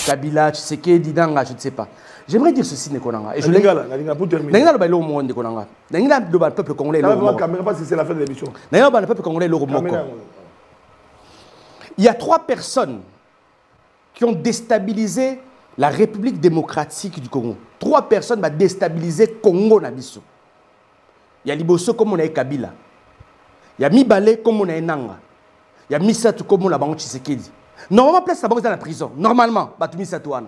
Kabila, Tshisekedi, Danga, je ne sais pas. J'aimerais dire ceci, Nekonanga. Et je l'ai pour terminer. le monde, Nekonanga. Le peuple congolais. C'est la fin de l'émission. Le peuple congolais, il y a 3 personnes qui ont déstabilisé la République démocratique du Congo. 3 personnes ont déstabilisé Congo Nabiso. Il y a Liboso comme on a Kabila. Il y a Mibale comme on a Nanga. Il y a Misatou comme on a Bango Tshisekedi. Normalement, place la banque dans la prison. Normalement, Batou Misatou. En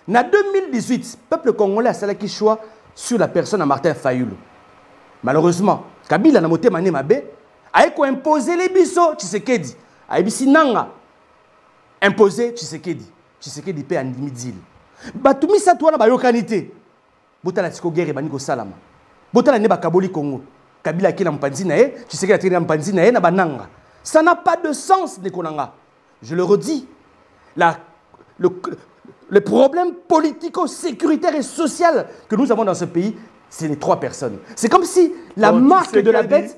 2018, le peuple congolais a salaki choix sur la personne de Martin Fayulu. Malheureusement, Kabila n'a moté mané mabe a imposé les biso Tshisekedi. A ebisi Nanga imposé Tshisekedi. Tshisekedi paie en limite. Batou Misatou na bayokanité. Botala tiko guerre baniko salama. Botala ne bakaboli Congo. Kabila qui n'a pas dit nae, Tshisekedi n'a pas dit nae na bananga. Ça n'a pas de sens, Nekonanga. Je le redis. Le problème politico-sécuritaire et social que nous avons dans ce pays, c'est les 3 personnes. C'est comme si la marque de la bête...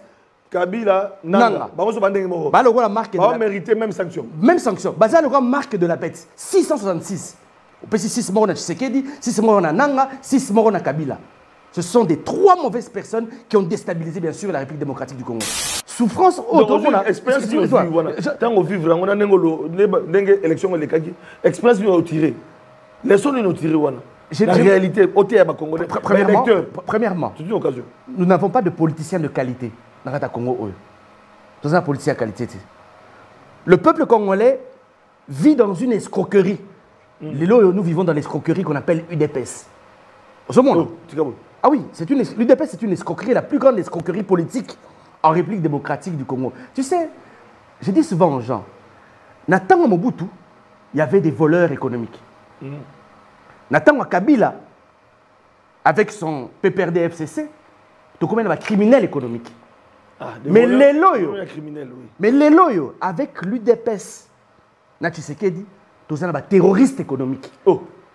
Kabila, Nanga. La marque de la mérité même sanction. Même sanction. Basé la marque de la bête. 666. On peut dire 6 morts na Tshisekedi, 6 morts na Nanga, 6 morts na Kabila. Ce sont des 3 mauvaises personnes qui ont déstabilisé, bien sûr, la République démocratique du Congo. Souffrance autre qu'on a. Expérience du tant qu'on vivre, on a une élection, expérience nous a tiré. Les sons nous ont tiré. La réalité, premièrement, nous n'avons pas de politiciens de qualité dans le Congo. Nous avons un politicien de qualité. Le peuple congolais vit dans une escroquerie. Nous vivons dans l'escroquerie qu'on appelle UDPS. Au ce monde. Ah oui, l'UDPS c'est une escroquerie, la plus grande escroquerie politique en République démocratique du Congo. Tu sais, je dis souvent aux gens, Nathan Mobutu, il y avait des voleurs économiques. Nathan Kabila, avec son PPRD-FCC, tu connais un criminel économique. Mais les loyaux, avec l'UDPS, tu sais qui dit, tu as un terroriste économique.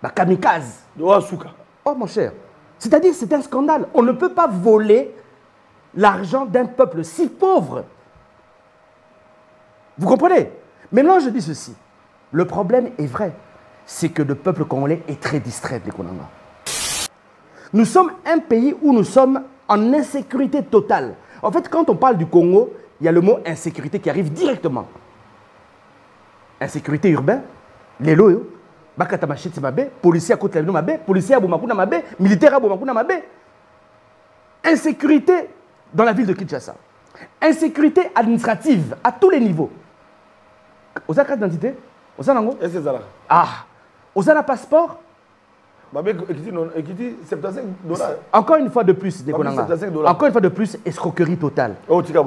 Un kamikaze. Oh mon cher, c'est-à-dire c'est un scandale. On ne peut pas voler l'argent d'un peuple si pauvre. Vous comprenez? Maintenant, je dis ceci. Le problème est vrai. C'est que le peuple congolais est très distrait, les Konanga. Nous sommes un pays où nous sommes en insécurité totale. En fait, quand on parle du Congo, il y a le mot insécurité qui arrive directement. Insécurité urbaine, les loyaux, bakata machete mabe, policier à côté de mabe, policier à Bomakuna mabe, militaire à Bomakuna mabe. Insécurité dans la ville de Kinshasa. Insécurité administrative à tous les niveaux. Vous avez carte d'identité? Vous avez un vous avez un passeport? Encore une fois de plus, encore une fois de plus, escroquerie totale.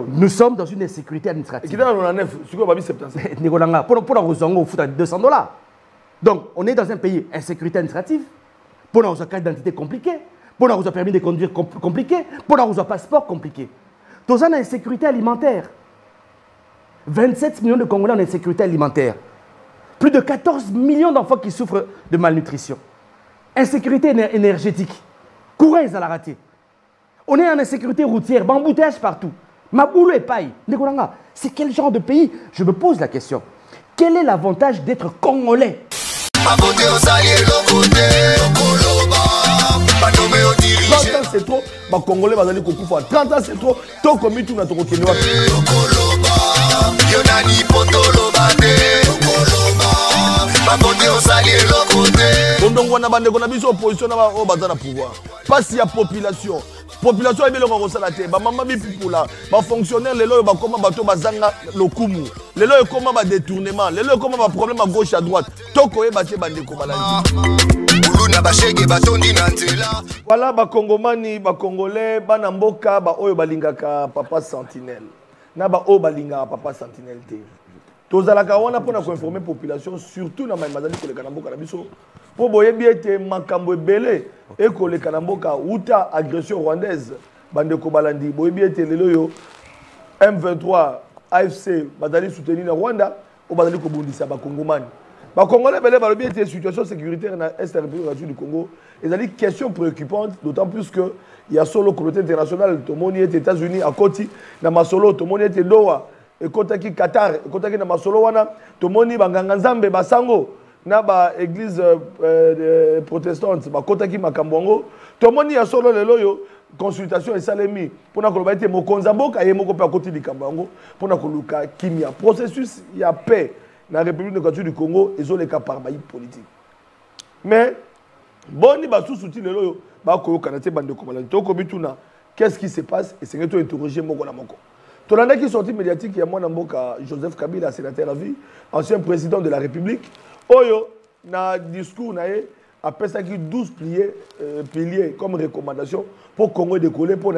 Nous sommes dans une insécurité administrative. Pour 200 $. Donc, on est dans un pays insécurité administrative, pour avoir une carte d'identité compliquée, pour avoir un permis de conduire compliqué, pour avoir un passeport compliqué. Nous avons une insécurité alimentaire. 27 millions de Congolais en insécurité alimentaire. Plus de 14 millions d'enfants qui souffrent de malnutrition. Insécurité énergétique. Courant est à la raté. On est en insécurité routière, embouteillage partout. Maboulou et paille. C'est quel genre de pays? Je me pose la question. Quel est l'avantage d'être Congolais? 30 ans c'est trop, les Congolais vont aller au 30 ans c'est trop, tant qu'on met tout notre Kenya. Donc on a bandé qu'on a mis opposition au bazar pouvoir. Pas si y a population. Population est bien le la terre. Maman bipula, fonctionnaire les lois comment bateau bazanga lokumu. Les lois comment ba détournement, les lois comment ba problème à gauche à droite. Toko e baté bandé comme la. Voilà ba Congomani, ba Congolais, ba Namboka, ba oyo balingaka papa sentinelle. Na ba o balingaka papa sentinelle te. Tozalaka wana pour informer la population surtout na mazali ko le kanamboka na biso. Pour boye bien te makambo ebele et ko le kanamboka uta agression rwandaise bande ko balandi boye bien te lelo yo M23 AFC bazali soutenir na Rwanda o bazali ko bundisa ba Kongomani. Ba Congolais bele ba bien te situation sécuritaire na est République du Congo. Et ça dit question préoccupante d'autant plus que il y a solo communauté internationale to moni et États-Unis à côté na masolo to moni et Doha et kotaki Qatar et kotaki na masolo wana to moni banganga nzambe basango na ba église protestante ba kotaki makambo ngo to moni ya solo lelo yo consultation esalemi pona ko baite mokonza mboka ye moko pa koti likambo ngo pona ko luka kimia processus ya paix na République démocratique du Congo ezoleka par bayi politique mais boni ba sous-souti lelo yo ba ko kanate bande ko balandi to ko bituna qu'est-ce qui se passe et c'est que tu interroger moko na moko to landa ki sortie médiatique ya mwana mboka Joseph Kabila sénateur à vie ancien président de la République Oyo, na discours nae appelle qui 12 piliers comme recommandation pour Congo décoller pour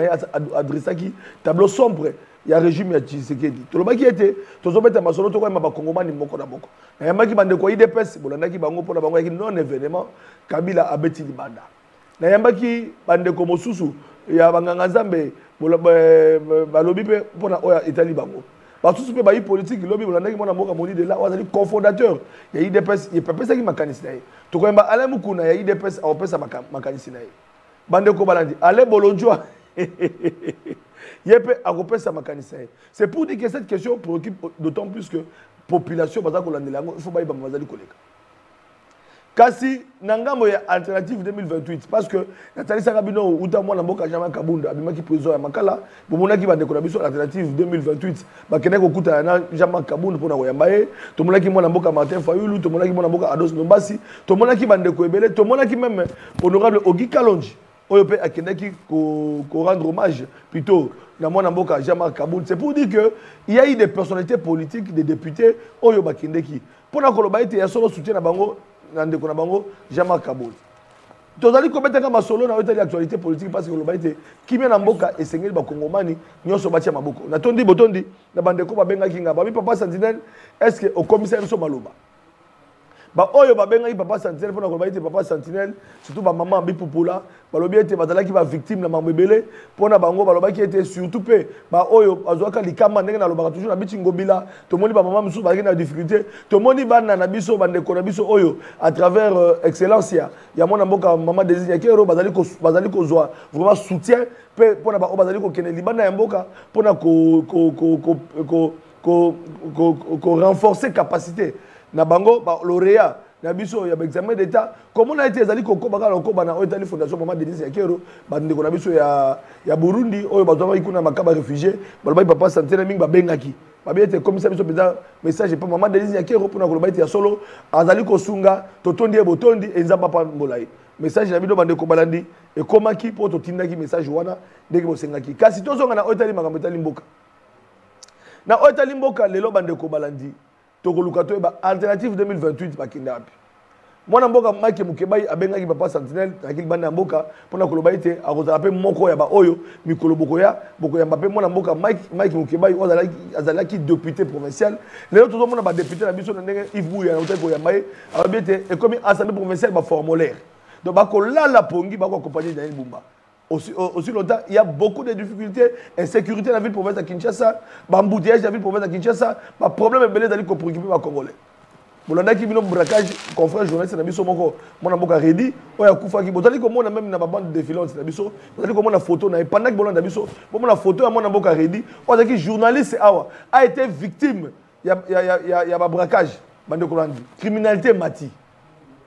adresser qui tableau sombre il y a régime ya Tshisekedi to loba qui était to zo beta masolo to ko ma bakongomani moko na moko na yamba ki bande ko IDPS bolanda ki bango pour na bango ki non événement Kabila abeti libanda na yamba ki bande ko mosusu ya banganga nzambe balobi pe pour na oya Italie bango parce que les politiques, les politiques, les politiques, cofondateur, il y a IDPS, il y a pas ça qui m'a canissé. Tu vois, Alain Moukouna, il y a IDPS, on peut ça m'a canissé. Bande Kobalandi, Alain Bolonjoa, il y a pas ça m'a canissé. C'est pour dire que cette question préoccupe d'autant plus que la population, il faut pas y aller. Kasi nangambo ya alternative 2028 parce que Nathalie Sarabino uta mwana mboka Jama Kabunda abimaki président ya Makala bomonaki bande ko na biso alternative 2028 bakene ko kuta na Jama Kabunda pona ko yambaye to monaki mwana mboka Martin Fayulu to monaki mwana mboka Ados Ndombasi to monaki bande ko ebele to monaki même honorable Ogi Kalonji oyo pe akendaki ko rendre hommage plutôt na mwana mboka Jama Kabunda. C'est pour dire que il y a eu des personnalités politiques des députés oyo bakendeki pona ko loba ete ya solo soutien na bango Nande Konabango, Jean-Marc Kaboul. Tozali kometanga masolo na wetali actualité politique parce que le baïté qui vient en boka et sengeli ba Kongomani nyoso batia maboko. Na tondi botondi na bandeko ba benga kinga ba mi papa Sentinelle est-ce que au commissaire so maloba. Ba oyo ba benga papa Sentinelle pona ko baïté papa Sentinelle surtout ba maman bipupula ba lobi ete bazala ki ba victime na mambebele pona bango ba loba ki ete surtout pe ba oyo azwaka likama ndenge na lobaka toujours na biti ngobila to moni ba maman musu ba na difficulté to moni bana na biso bandeko na biso oyo à travers excellence ya mona mboka maman Désigne Kero bazali ko zwa vraiment soutien pe pona ba bazali ko kene libana ya mboka pona ko renforcer capacité na bango ba lauréat na biso ya examen d'état comment on a été ezali kokoba kala kokoba na Italie fondation maman Denise Yakero bandeko na biso ya Burundi oyo bazwa ikuna makaba réfugié baloba papa Santena mingi babengaki babi ete commissaire biso peza message pa maman Denise Yakero pona koloba ete ya solo azali kosunga totondi e botondi enzamba pa mbolayi message na bido bandeko balandi e komaki po totindaki message wana ndenge bosengaki kasi tozonga na Italie makambo etali mboka na Italie mboka lelo bandeko balandi tokoluka to ba alternative 2028 bakinda api mwana mboka Mike Mukebai abengaki papa Sentinelle akili banda mboka pona koloba ite akozala pe moko ya ba oyo mikolo boko ya Mbappé mwana mboka Mike Mukebai azalaki député provincial lelo tozo mona ba député na biso na ndenge Yves Bouya na utako ya mbaye abiete et comme assemblée provinciale ba formulaire donc ba ko la pongi ba ko accompagner Daniel Bumba. Aussi longtemps, il y a beaucoup de difficultés, insécurité dans la ville province de Kinshasa, embouteillage dans la ville province de Kinshasa, ma problème est belé d'aller préoccuper les Congolais. Bolanda qui vient braquage, confrère journaliste na biso moko, mon amboka ready, oya kufa ki botali ko mona même na ba bande de filons na biso, botali ko mona photo na pendant que bolanda biso, mona photo ya mon amboka ready, oya ki journaliste awa a été victime ya ba braquage, bande kolandi, criminalité mati.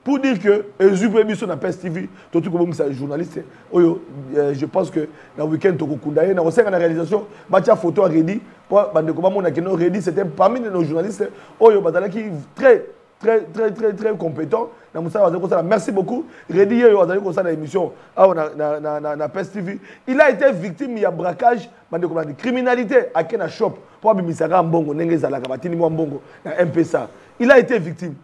Pour dire que Ezupe Biso na PES TV, tout comme ça journaliste, je pense que dans le week-end to kokundaye na oseka na réalisation, batia photo ready, pour bande ko ba mona keno ready, c'était parmi nos journalistes oyo bazalaki très compétent na musa bazali ko merci beaucoup ready yo bazali ko ça na émission na PES TV. Il a été victime ya braquage, bande ko de criminalité à Kena shop pour bimisaka mbongo ndenge zalaka batini mo mbongo na MPSA. Il a été victime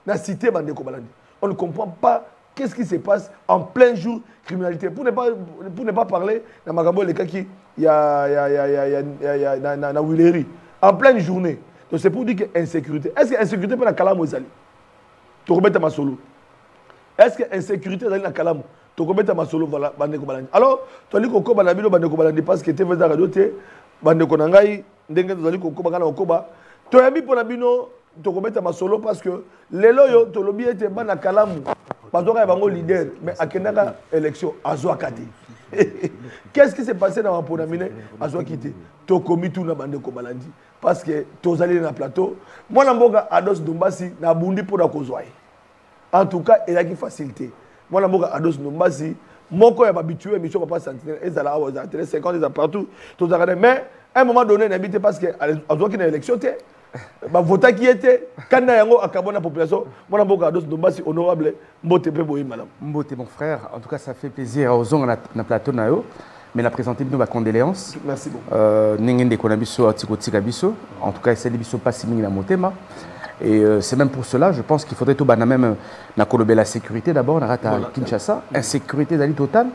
na cité bande ko balandi. On ne comprend pas qu'est-ce qui se passe en plein jour criminalité. Pour ne pas parler de Magambo le cas qui y a na Willery en pleine journée. Donc c'est pour dire que insécurité. Est-ce que insécurité peut na Kalamu ezali? To kobeta masolo. Est-ce que insécurité ezali na Kalamu? To kobeta masolo voilà bande ko balandi. Alors to li ko koba na bino bande ko balandi parce que TV za radio te bande ko na ngai ndenge to li ko koba kana ko koba. To yambi pour na bino tokobeta masolo parce que lelo yo tolobi ete bana Kalamu bazoka ya bango leader mais akendaka élection azwa kati. Qu'est-ce qui s'est passé dans Mponamine azwa kiti tokomi tout na bande ko balandi parce que tozali na plateau mwana mboka Ados Ndombasi na bundi pour na kozwa En tout cas, il y a une facilité. Moi, je suis Ados Numbasi. Mon corps est habitué, mais je ne suis pas sentinelle. Ils sont là, ils sont là, 50, ils sont partout. Mais à un moment donné, n'habite parce qu'il y a une élection. Bah, voter qui était, quand il y a une population, moi, je suis Ados Numbasi, honorable. Mbote, madame. Mbote, mon frère, en tout cas, ça fait plaisir aux gens dans le plateau. Mais la présenter nous ma condoléance. Merci beaucoup. N'engende konabiso atikotika biso. En tout cas, c'est les biso pas si mingi na motema. Et c'est même pour cela, je pense qu'il faudrait tout bana même na kolobé la sécurité d'abord, na rata Kinshasa, insécurité d'ali totale.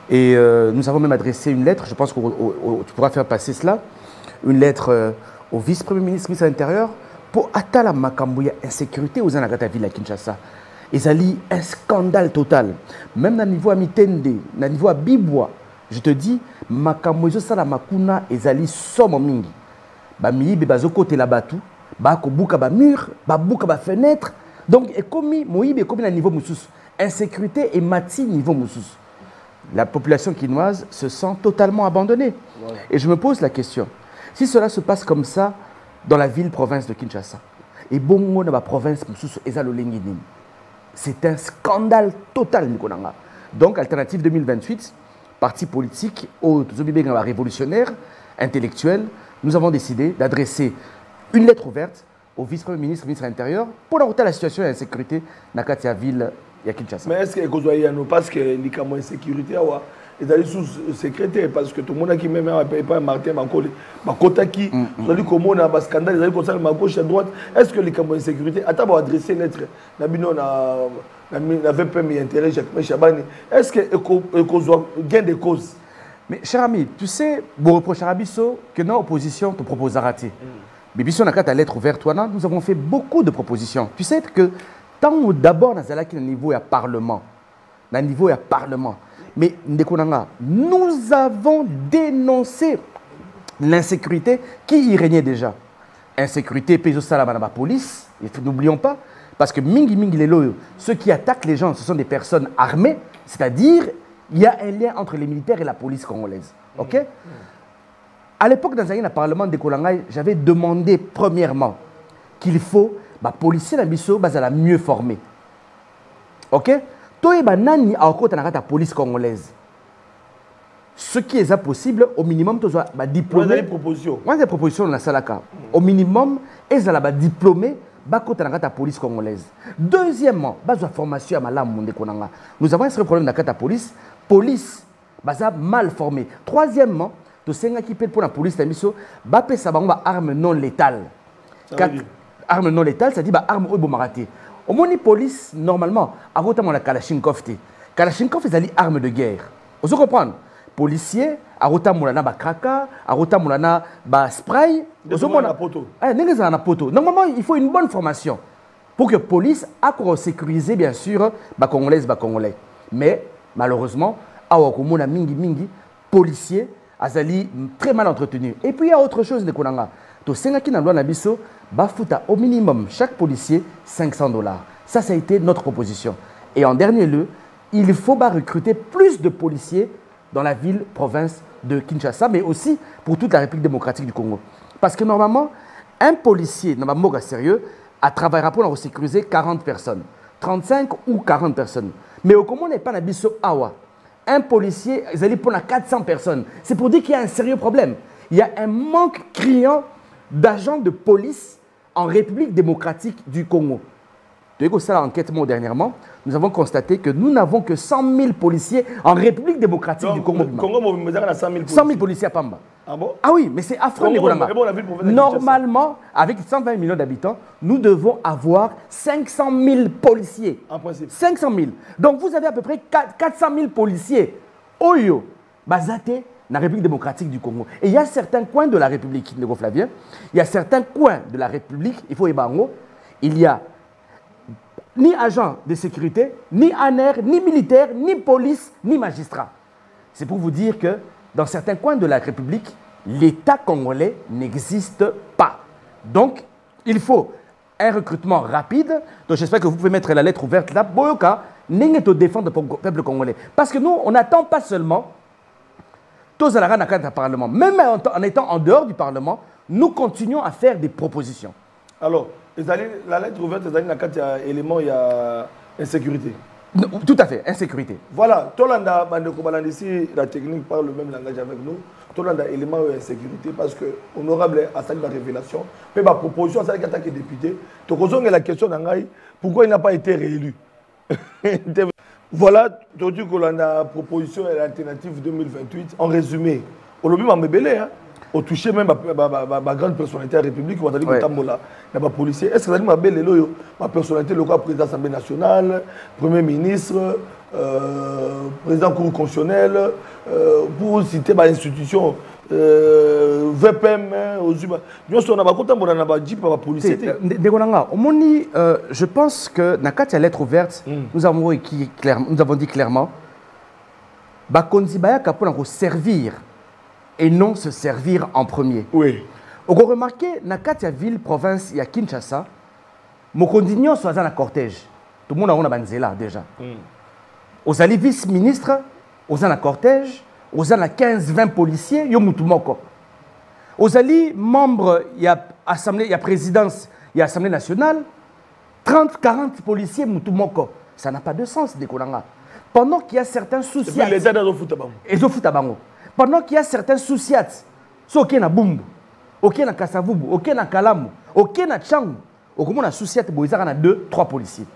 Et nous avons même adressé une lettre. Je pense que tu pourras faire passer cela, une lettre au vice-premier ministre, ministre de l'Intérieur, pour atala makambuya insécurité aux anagata ville à Kinshasa. Et ali un scandale total. Même na niveau à Mitende, na niveau à Bibwa. Je te dis, makamwezo sala makuna ezali somo mingi. Ba miibe bazo côté la batu, ba ko buka ba mur, ba buka ba fenêtre. Donc et comme moibe comme na niveau mususu, insécurité et mati niveau mususu. La population quinoise se sent totalement abandonnée. Voilà. Et je me pose la question, si cela se passe comme ça dans la ville province de Kinshasa et bongo na ba province mususu ezalo lengini. C'est un scandale total nikonanga. Donc alternative 2028 parti politique, révolutionnaire, intellectuel, nous avons décidé d'adresser une lettre ouverte au vice-premier ministre, ministre de l'Intérieur, pour la situation de l'insécurité dans la ville de Kinshasa. Mais est-ce que vous voyez, parce que l'insécurité est allé sous secrétaire, parce que tout le monde a qui même pas Martin Makoli, Makotaki, c'est-à-dire comment on a un scandale, c'est-à-dire qu'on ma gauche à droite, est-ce que l'insécurité, attends, on va adresser une lettre, n'avait pas mis intérêt, Jacques Chabani, est-ce que gain de cause? Mais cher ami, tu sais, bon reproche à Rabisso que notre opposition te propose à rater. Mais Bisson a ta lettre ouverte, nous avons fait beaucoup de propositions. Tu sais que tant d'abord, dans le niveau du Parlement, mais nous avons dénoncé l'insécurité qui y régnait déjà. Insécurité, pays au la police, n'oublions pas, parce que ceux qui attaquent les gens, ce sont des personnes armées, c'est-à-dire il y a un lien entre les militaires et la police congolaise. Ok? À l'époque, dans le Parlement de Kolangay, j'avais demandé premièrement qu'il faut les policiers la mieux formés. Ok? Nani a la police congolaise. Ce qui est possible, au minimum, tu as diplômé. Des propositions dans la Salaka. Au minimum, ils ont diplômé la police congolaise. Deuxièmement, la formation à Malam. Nous avons un problème dans la police. Police, mal formée. Troisièmement, tu sais qui peut pour la police, c'est arme non létale. Arme non létale, c'est-à-dire arme au bomaraté. Au moins, police, normalement, à la Kalachnikov. Kalachnikov, c'est une arme de guerre. Vous comprenez? Policier, à Rotamulana, kraka, à Rotamulana, spray. Normalement, il faut une bonne formation pour que la police ait sécurisé, bien sûr, les Congolais. Mais, malheureusement, à mingi, policiers, azali très mal entretenu. Et puis il y a autre chose de konanga. To sengaki na loi na biso ba futa au minimum chaque policier $500. Ça a été notre proposition. Et en dernier lieu, il faut recruter plus de policiers dans la ville province de Kinshasa, mais aussi pour toute la République démocratique du Congo. Parce que normalement, un policier dans ma sérieux a travaillé pour sécuriser 40 personnes, 35 ou 40 personnes. Mais au Congo n'est pas na biso awa. Un policier, ils allaient pour 400 personnes. C'est pour dire qu'il y a un sérieux problème. Il y a un manque criant d'agents de police en République démocratique du Congo. Tu sais que ça, l'enquête dernièrement, nous avons constaté que nous n'avons que 100 000 policiers en République démocratique du Congo. Congo, 100 000 policiers à Pamba. Ah bon? Ah oui, mais c'est affreux. Normalement, avec 120 millions d'habitants, nous devons avoir 500 000 policiers. En principe. 500 000. Donc vous avez à peu près 400 000 policiers. Oyo, Bazate, dans la République démocratique du Congo. Et il y a certains coins de la République, Nego Flavien, il y a certains coins de la République, il faut ébango, il y a ni agent de sécurité, ni ANR, ni militaire, ni police, ni magistrat. C'est pour vous dire que dans certains coins de la République, l'État congolais n'existe pas. Donc, il faut un recrutement rapide. Donc, j'espère que vous pouvez mettre la lettre ouverte là. Boyoka, n'est pas défendre le peuple congolais. Parce que nous, on n'attend pas seulement tous à la RANACAT Parlement. Même en étant en dehors du Parlement, nous continuons à faire des propositions. Alors, la lettre ouverte, il y a un élément, il y a Insécurité. Non, tout à fait, insécurité. Voilà, Tolanda, ici, la technique parle le même langage avec nous. Tolanda, élément de insécurité parce que honorable a sa révélation. Mais ma proposition, c'est qu'en tant que député, tu as la question pourquoi il n'a pas été réélu. Voilà, tu dis que la proposition et l'alternative 2028. En résumé, au lobby m'a mébélé, hein. Au touché même ma grande personnalité à la République, on a dit que Tambola, il y a policier. Est-ce que ça dit ma personnalité locale, président de l'Assemblée nationale, Premier ministre, président de la Cour constitutionnelle, pour citer ma institution, VPM, nous sommes en train de policier. Je pense que dans la lettre ouverte, nous avons dit clairement que servir et non se servir en premier. Oui. Vous remarquez, dans la ville, province, il y a Kinshasa, mon condignon soit dans la cortège. Tout le monde a un banzela déjà. Aux alliés vice-ministres, aux en cortège, aux en 15-20 policiers, yo mutumoko. Aux alliés membres, il y a assemblée, il y a présidence, il y a assemblée nationale, 30-40 policiers mutumoko. Ça n'a pas de sens, Dekolanga. Pendant qu'il y a certains soucis. Les aides au foutabango. Pendant qu'il y a certains soucis, so ok na Bumbu, ok na Kasavubu, ok na Kalamu, ok na Tchangu, ok na soucis, il y a 2-3 policiers.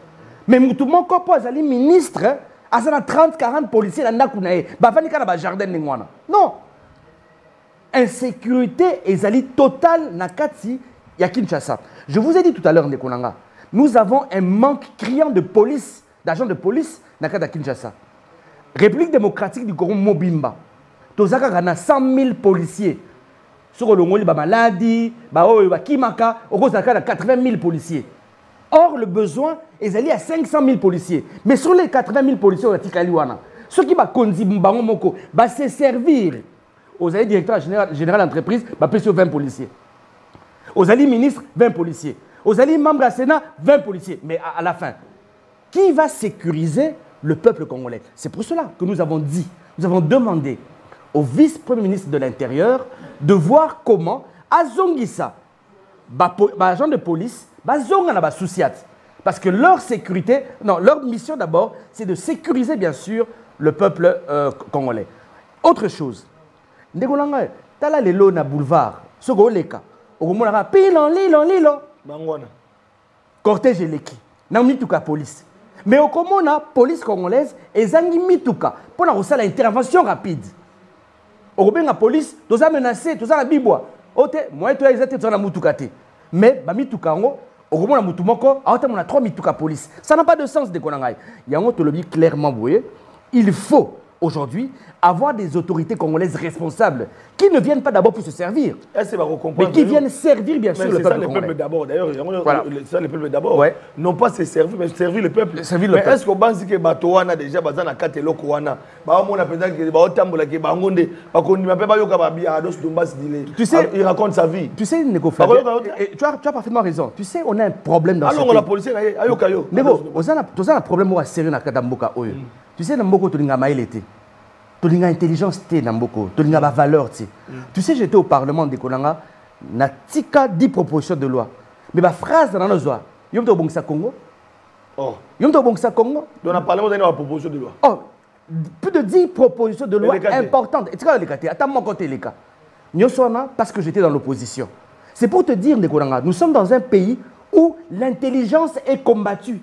Mais mutumoko pas ali ministre, il y a 30-40 policiers dans Nakunae, bavani kana ba jardin ningwana. Non. Insécurité est totale na kati ya Kinshasa. Je vous ai dit tout à l'heure Ndekonanga, nous avons un manque criant de police, d'agents de police na kati ya Kinshasa. République démocratique du Congo Mobimba. Tozaka kana 100 000 policiers. Sur le Moli ba maladi, ba kimaka, au 80 000 policiers. Or, le besoin est allé à 500 000 policiers. Mais sur les 80 000 policiers, ceux qui vont se servir aux alliés directeurs général d'entreprise, plus de 20 policiers. Aux alliés ministres, 20 policiers. Aux alliés membres du Sénat, 20 policiers. Mais à la fin, qui va sécuriser le peuple congolais? C'est pour cela que nous avons dit, nous avons demandé au vice-premier ministre de l'Intérieur de voir comment, à Zongissa, agent de police, parce que leur sécurité, non, leur mission d'abord, c'est de sécuriser bien sûr le peuple congolais. Autre chose, Ndegolanga, tala lelo na boulevard, soko leka, okomona pilon lilo, bangwana. Cortège eleki, na mituka police. Mais okomona police congolaise ezangi mituka pour na kosala intervention rapide. Okobenga police, toza menacé, toza na bibwa. Ote, moi to ezate toza na mutuka te. Mais ba mituka ngo okomona mutu moko aotamona 3 mituka police. Ça n'a pas de sens de konangai. Yango to lobi clairement boye, il faut aujourd'hui avoir des autorités congolaises responsables qui ne viennent pas d'abord pour se servir, mais qui viennent servir bien sûr le peuple congolais. D'abord, d'ailleurs, voilà. C'est ça le peuple d'abord. Ouais. Non pas se servir, mais servir le peuple. Servir mais est-ce qu'on pense que Batouana déjà bazana katelo kouana, on a peut-être que Baotambola qui bangonde, parce qu'on ne m'appelle pas Yokababi à Ados Dumbas Dile. Tu sais, il raconte sa vie. Tu sais, Nego tu as parfaitement raison. Tu sais, on a un problème dans ce pays. Alors, la police, Ayokayo. Nego, on a un problème où à sérieux dans Kadamboka Oyo. Tu sais, Namboko, tu n'as pas été. Tu as intelligence, tu as valeur. Tu sais, j'étais au Parlement de Konanga, na tika 10 propositions de loi. Mais ma phrase dans nos oies, il y a un bon Congo. Oh. Il y a un bon Congo. Dans le Parlement, il y a une proposition de loi. Oh, plus de 10 propositions de loi importantes. Et tu vois, les cas, attends mon côté, les cas. Nous sommes parce que j'étais dans l'opposition. C'est pour te dire, Konanga, nous sommes dans un pays où l'intelligence est combattue.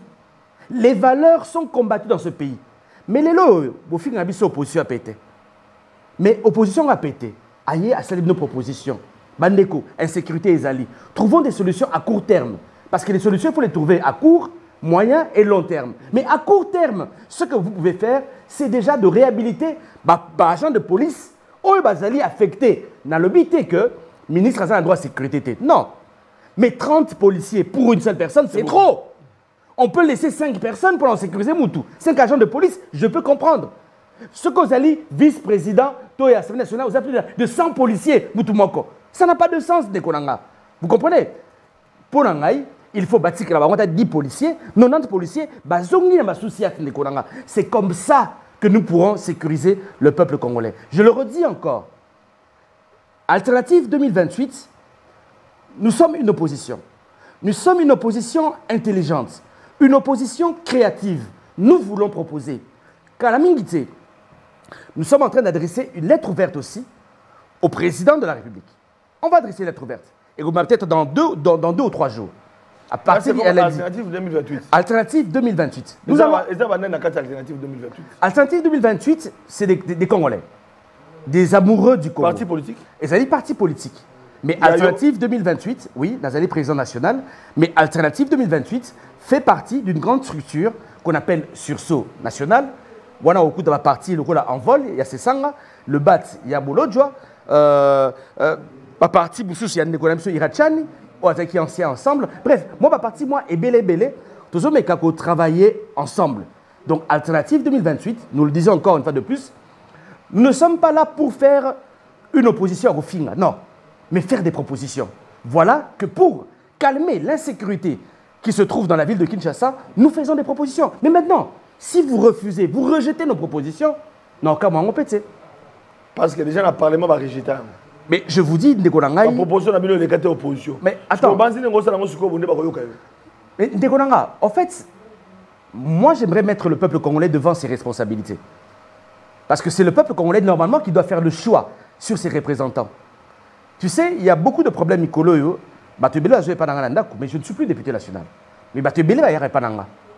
Les valeurs sont combattues dans ce pays. Mais les lois, vous faites une opposition à péter. Mais l'opposition a pété. Aïe, à saluer nos propositions. Bandeko, insécurité et zali. Trouvons des solutions à court terme. Parce que les solutions, il faut les trouver à court, moyen et long terme. Mais à court terme, ce que vous pouvez faire, c'est déjà de réhabiliter agent de police ou bazali affecté. Dans le but que le ministre a un droit de sécurité. Non. Mais 30 policiers pour une seule personne, c'est trop. On peut laisser 5 personnes pour en sécuriser Moutou. 5 agents de police, je peux comprendre. Ce que vous allez, vice-président, Toya, Assemblée nationale, vous avez plus de 100 policiers, Moutou Moko. Ça n'a pas de sens, Nekonanga. Vous comprenez? Pour Nangaï, il faut bâtir la on a 10 policiers, 90 policiers, c'est comme ça que nous pourrons sécuriser le peuple congolais. Je le redis encore. Alternative 2028, nous sommes une opposition. Nous sommes une opposition intelligente. Une opposition créative. Nous voulons proposer. Kalamingite, nous sommes en train d'adresser une lettre ouverte aussi au président de la République. On va adresser une lettre ouverte. Et vous m'avez peut-être dans deux ou 3 jours. À partir de l'alternative 2028. Alternative 2028. Nous avons alternative 2028. Alternative 2028, c'est des Congolais. Des amoureux du Congo. Parti politique. Et ça dit parti politique. Mais Alternative 2028, oui, Nazali président national, mais Alternative 2028 fait partie d'une grande structure qu'on appelle Sursaut National. Voilà, au coup de la partie, le coup là en vol, il y a Sesanga, le BAT, il y a Bolodjoa, ma partie, il y a Nekolamso Irachani, qui est ancien ensemble. Bref, moi, ma partie, moi, et Belé, tous ceux qui ont travaillé ensemble. Donc, Alternative 2028, nous le disons encore une fois de plus, nous ne sommes pas là pour faire une opposition au film, non, mais faire des propositions. Voilà que pour calmer l'insécurité qui se trouve dans la ville de Kinshasa, nous faisons des propositions. Mais maintenant, si vous refusez, vous rejetez nos propositions, non, comment on peut. Parce que déjà, le Parlement va rejeter. Mais je vous dis, Ndekonanga. La proposition n'a pas été opposition. Mais attends. Mais Ndekonanga, en fait, moi j'aimerais mettre le peuple congolais devant ses responsabilités. Parce que c'est le peuple congolais normalement qui doit faire le choix sur ses représentants. Tu sais, il y a beaucoup de problèmes écologiques. Mais je ne suis plus député national. Mais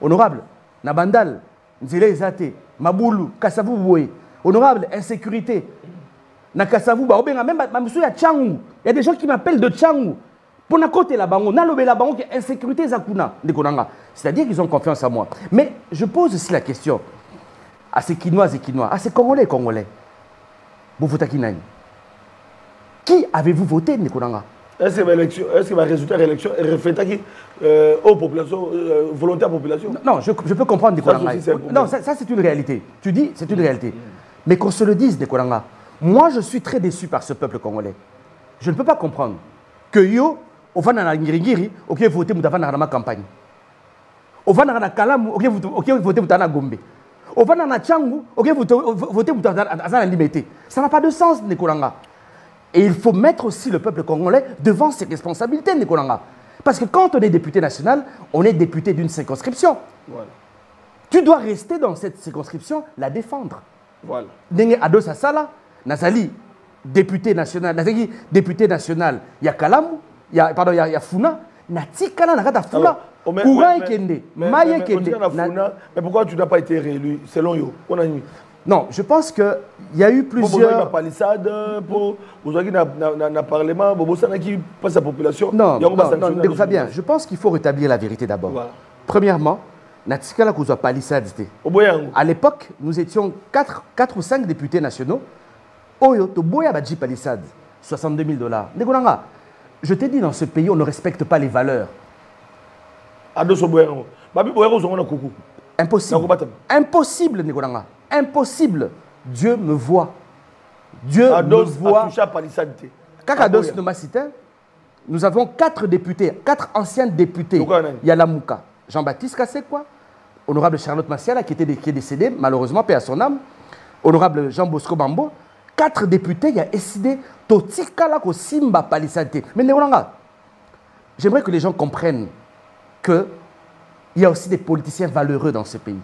honorable, Nabandal, Nzele Ezate, Maboulou, Kassavou Boué, honorable, insécurité. Nakasavu, même il y a des gens qui m'appellent de Tchangou. Pour na côté la bango, na lobé la bango qui est insécurité zakuna. C'est-à-dire qu'ils ont confiance en moi. Mais je pose aussi la question à ces Quinois et Quinois, à ces Congolais et Congolais. Vous votez qui nani? Qui avez-vous voté, Nikolanga? Est-ce que le résultat de l'élection est reflété aux populations, volontaires population? Non, je peux comprendre, Nikolanga. Non, ça c'est une réalité. Tu dis, c'est une réalité. Mais qu'on se le dise, Nikolanga. Moi, je suis très déçu par ce peuple congolais. Je ne peux pas comprendre que yo, au va dans la Ngirigiri, ok, voter dans ma campagne. Au va dans la Kalamu, ok, voter dans la Gombe. Au va dans la Tchangou, ok, voter dans la Limité. Ça n'a pas de sens, Nikolanga. Et il faut mettre aussi le peuple congolais devant ses responsabilités, Nikolanga. Parce que quand on est député national, on est député d'une circonscription. Voilà. Tu dois rester dans cette circonscription, la défendre. Voilà. Ndenge Ados Asala, Nazali, député national, il y a Kalamu, il y a Funa, Natikala, Nakata Funa, Koura Kende, Maya Kende. Mais pourquoi tu n'as pas été réélu, selon yo? Non, je pense qu'il y a eu plusieurs... Pour palissade, pour le Parlement, pour qui passe la population. Non, Fabien, je pense qu'il faut rétablir la vérité d'abord. Voilà. Premièrement, Natikala Kouzwa palissade. À l'époque, nous étions 4 ou 5 députés nationaux. Oyo, to boya badji palissade, $62 000. Nekolanga, je t'ai dit, dans ce pays, on ne respecte pas les valeurs. Impossible. Impossible, Nekolanga. Impossible. Dieu me voit. Dieu me voit. Kakados Nomasite, nous avons 4 députés, 4 anciens députés. Il y a Lamouka, Jean-Baptiste Kassekwa, honorable Charlotte Massiala qui est décédé, malheureusement, paix à son âme, honorable Jean Bosco Bambo. 4 députés, il y a décidé Totikala ko Simba Palissade. Mais Néolanga, j'aimerais que les gens comprennent qu'il y a aussi des politiciens valeureux dans ce pays.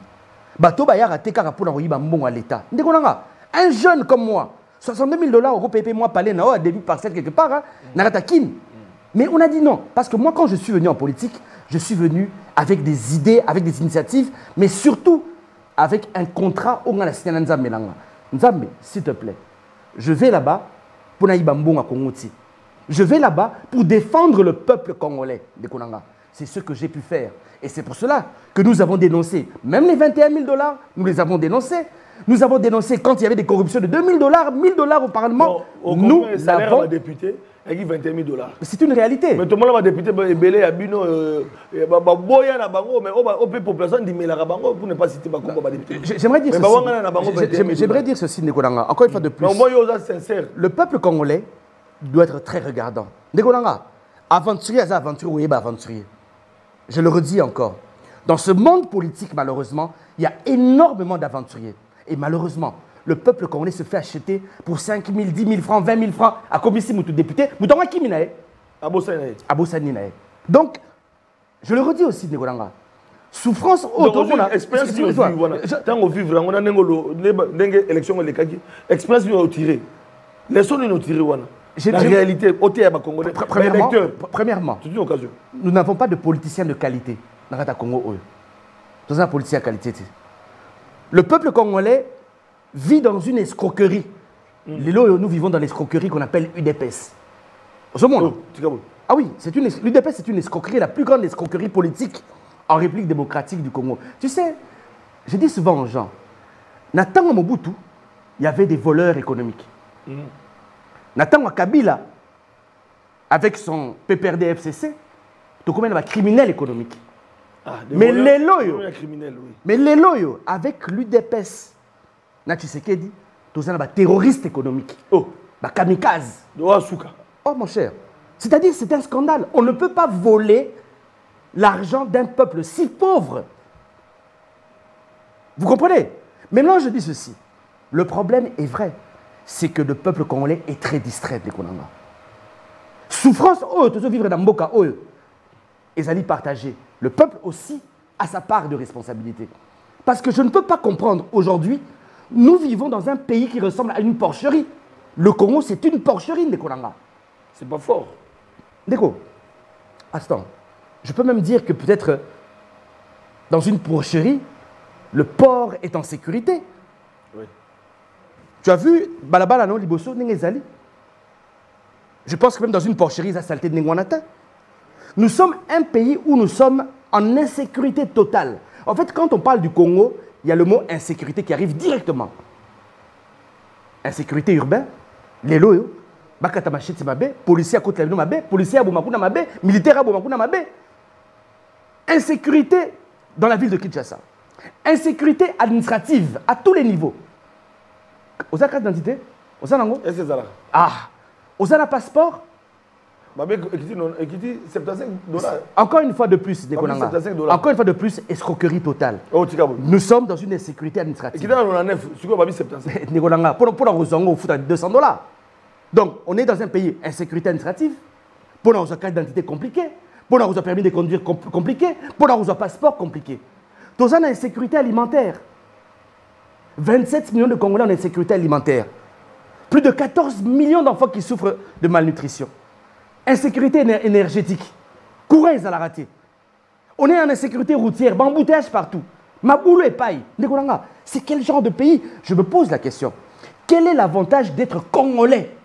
Bato Bayara Tekara pour l'envoyer à l'État. Néolanga, un jeune comme moi, $62 000 euros payé moi palais à début parcelle quelque part, Naratakin. Mais on a dit non, parce que moi quand je suis venu en politique, je suis venu avec des idées, avec des initiatives, mais surtout avec un contrat au Nzambe. Nzambe, s'il te plaît. Je vais là-bas pour Naïbambonga Kongoti. Je vais là-bas pour défendre le peuple congolais de Konanga. C'est ce que j'ai pu faire. Et c'est pour cela que nous avons dénoncé, même les $21 000, nous les avons dénoncés. Nous avons dénoncé quand il y avait des corruptions de $2 000, $1 000 au Parlement. Non, nous avons député. $21 000. C'est une réalité. Mais tout le monde va député Belé Abino, Boya na bango, mais on peut population di Melara bango pour ne pas citer Bakomba député. J'aimerais dire ceci. J'aimerais dire ceci, Nekolanga. Encore une fois de plus. Le peuple congolais doit être très regardant. Nekolanga, aventurier, aventurier. Je le redis encore. Dans ce monde politique, malheureusement, il y a énormément d'aventuriers. Et malheureusement, le peuple congolais se fait acheter pour 5 000, 10 000 francs, 20 000 francs à commissi moutou député. Moutonga qui minae? Abossani. Donc, je le redis aussi, Negolanga. souffrance expérience tant vivre on a élection expérience nous tiré leçon nous tiré la réalité au théâtre congolais. Premièrement, nous n'avons pas de politiciens de qualité dans le Congo. Nous avons un politicien de qualité. Le peuple congolais vit dans une escroquerie. Nous vivons dans l'escroquerie qu'on appelle UDPS. Ce monde. Ah oui, l'UDPS c'est une escroquerie, la plus grande escroquerie politique en République démocratique du Congo. Tu sais, je dis souvent aux gens, Nathan Mobutu, il y avait des voleurs économiques. Nathan Kabila, avec son PPRD-FCC, tu connais un criminel économique. Mais les loyaux, avec l'UDPS, tu sais qu'il dit, tu as un terroriste économique. Un kamikaze. Oh mon cher, c'est-à-dire c'est un scandale. On ne peut pas voler l'argent d'un peuple si pauvre. Vous comprenez? Maintenant, je dis ceci. Le problème est vrai. C'est que le peuple congolais est très distrait de l'économie. Souffrance, tout vivre dans Mboka, ils allaient partager. Le peuple aussi a sa part de responsabilité. Parce que je ne peux pas comprendre aujourd'hui, nous vivons dans un pays qui ressemble à une porcherie. Le Congo, c'est une porcherie, Ndekonanga. C'est pas fort. Ndeko, attends. Je peux même dire que peut-être dans une porcherie, le port est en sécurité. Oui. Tu as vu Balabala non Liboso Nengezali? Je pense que même dans une porcherie, ça a saleté de Nengwanata. Nous sommes un pays où nous sommes en insécurité totale. En fait, quand on parle du Congo, il y a le mot insécurité qui arrive directement. Insécurité urbaine, les loyaux, Bakata Machete Mabe, policier à côté de Mabe, policier à Bomakuna Mabe, militaire à Bomakuna Mabe. Insécurité dans la ville de Kinshasa. Insécurité administrative à tous les niveaux. Vous avez carte d'identité? Vous avez Est-ce que ça là? Ah, vous avez un passeport? Encore une fois de plus, encore une fois de plus, escroquerie totale. Nous sommes dans une insécurité administrative. Pour 200 $. Donc, on est dans un pays insécurité administrative, pour avoir une carte d'identité compliquée, pour avoir un permis de conduire compliqué, pour avoir un passeport compliqué. Tout ça, on a une insécurité alimentaire. 27 millions de Congolais en insécurité alimentaire. Plus de 14 millions d'enfants qui souffrent de malnutrition. Insécurité énergétique. Courant, ils ont raté. On est en insécurité routière, embouteillage partout. Maboulou et paille. C'est quel genre de pays? Je me pose la question. Quel est l'avantage d'être Congolais?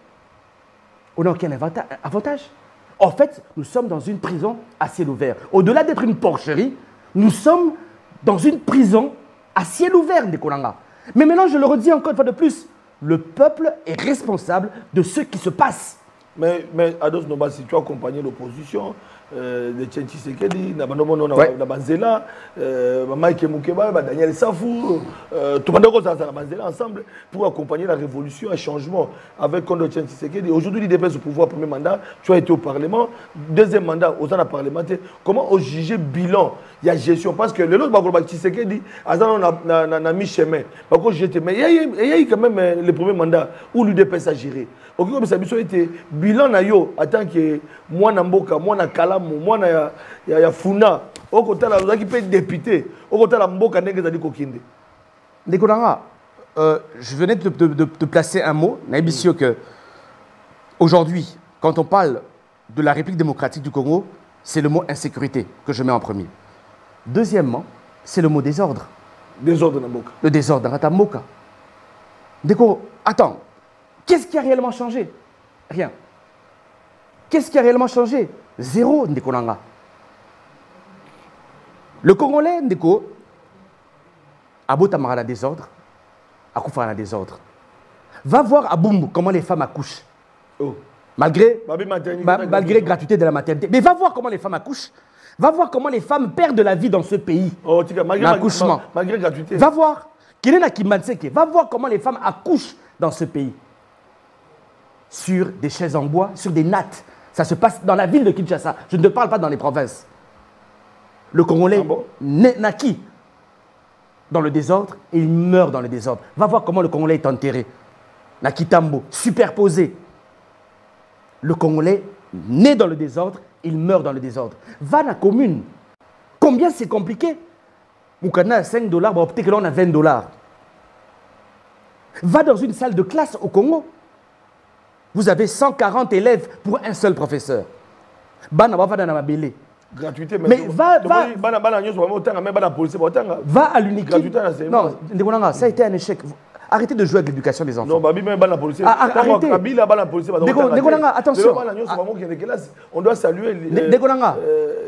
On n'a aucun avantage. En fait, nous sommes dans une prison à ciel ouvert. Au-delà d'être une porcherie, nous sommes dans une prison à ciel ouvert, Ndekolanga. Mais maintenant, je le redis encore une fois de plus, le peuple est responsable de ce qui se passe. Mais Ados Noba, si tu as accompagné l'opposition, de Tchenchi Sekedi, Nabanzela, Mike Moukeba, Daniel Safou, tout le monde a ensemble pour accompagner la révolution et le changement avec Kondo Tchenchi Sekedi. Aujourd'hui, il dépend du pouvoir, premier mandat, tu as été au Parlement, deuxième mandat, aux ans parlementaire. Comment on juge le bilan? Il y a gestion. Parce que le lot de Tshisekedi, on a mis chemin. Par contre, mais il y a eu quand même le premier mandat où l'UDPS a géré. Ok, comme ça a été bilan na yo en tant que moi Namboka, moi na Kalamu, moi na Funa, au côté là, qui peut être député, au côté là Mboka n'est que ça dit kokinde. Ndekolanga, je venais de placer un mot, Naibissio, que aujourd'hui, quand on parle de la République démocratique du Congo, c'est le mot insécurité que je mets en premier. Deuxièmement, c'est le mot désordre. Désordre Namboka. Le désordre dans Mboka. Déco, attends. Qu'est-ce qui a réellement changé? Rien. Qu'est-ce qui a réellement changé? Zéro, Ndekolanga. Le Congolais, Ndeko, a beau tamara la désordre, a Koufa la désordre. Va voir à Boumou comment les femmes accouchent. Oh. Malgré gratuité de la maternité. Mais va voir comment les femmes accouchent. Va voir comment les femmes perdent la vie dans ce pays. Oh, l'accouchement. Malgré gratuité. Va voir. Va voir comment les femmes accouchent dans ce pays. Sur des chaises en bois, sur des nattes. Ça se passe dans la ville de Kinshasa. Je ne parle pas dans les provinces. Le Congolais naquit dans le désordre et il meurt dans le désordre. Va voir comment le Congolais est enterré. Nakitambo, superposé. Le Congolais naît dans le désordre, il meurt dans le désordre. Va dans la commune. Combien c'est compliqué? Moukana à 5 $, bah, peut-être que là on a 20 $. Va dans une salle de classe au Congo. Vous avez 140 élèves pour un seul professeur. Bana va dans la belé. Gratuité, mais va à l'unique. Non, ça a été un échec. Arrêtez de jouer avec l'éducation des enfants. Non, arrêtez. Attention. On doit saluer les programmes.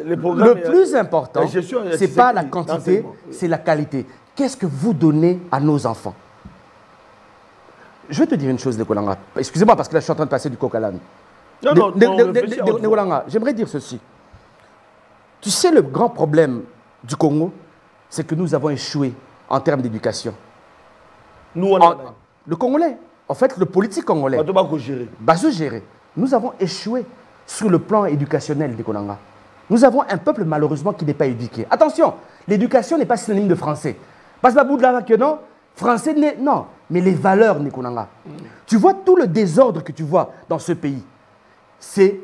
Le plus important, ce n'est pas la quantité, c'est la qualité. Qu'est-ce que vous donnez à nos enfants? Je vais te dire une chose, Nekolanga. Excusez-moi parce que là, je suis en train de passer du coq à l'âne. Nekolanga, j'aimerais dire ceci. Tu sais, le grand problème du Congo, c'est que nous avons échoué en termes d'éducation. Le Congolais, en fait, le politique congolais, va se gérer. Nous avons échoué sur le plan éducationnel des Konanga. Nous avons un peuple, malheureusement, qui n'est pas éduqué. Attention, l'éducation n'est pas synonyme de français. Parce que non, français, non, mais les valeurs, Nikonanga. Tu vois tout le désordre que tu vois dans ce pays, c'est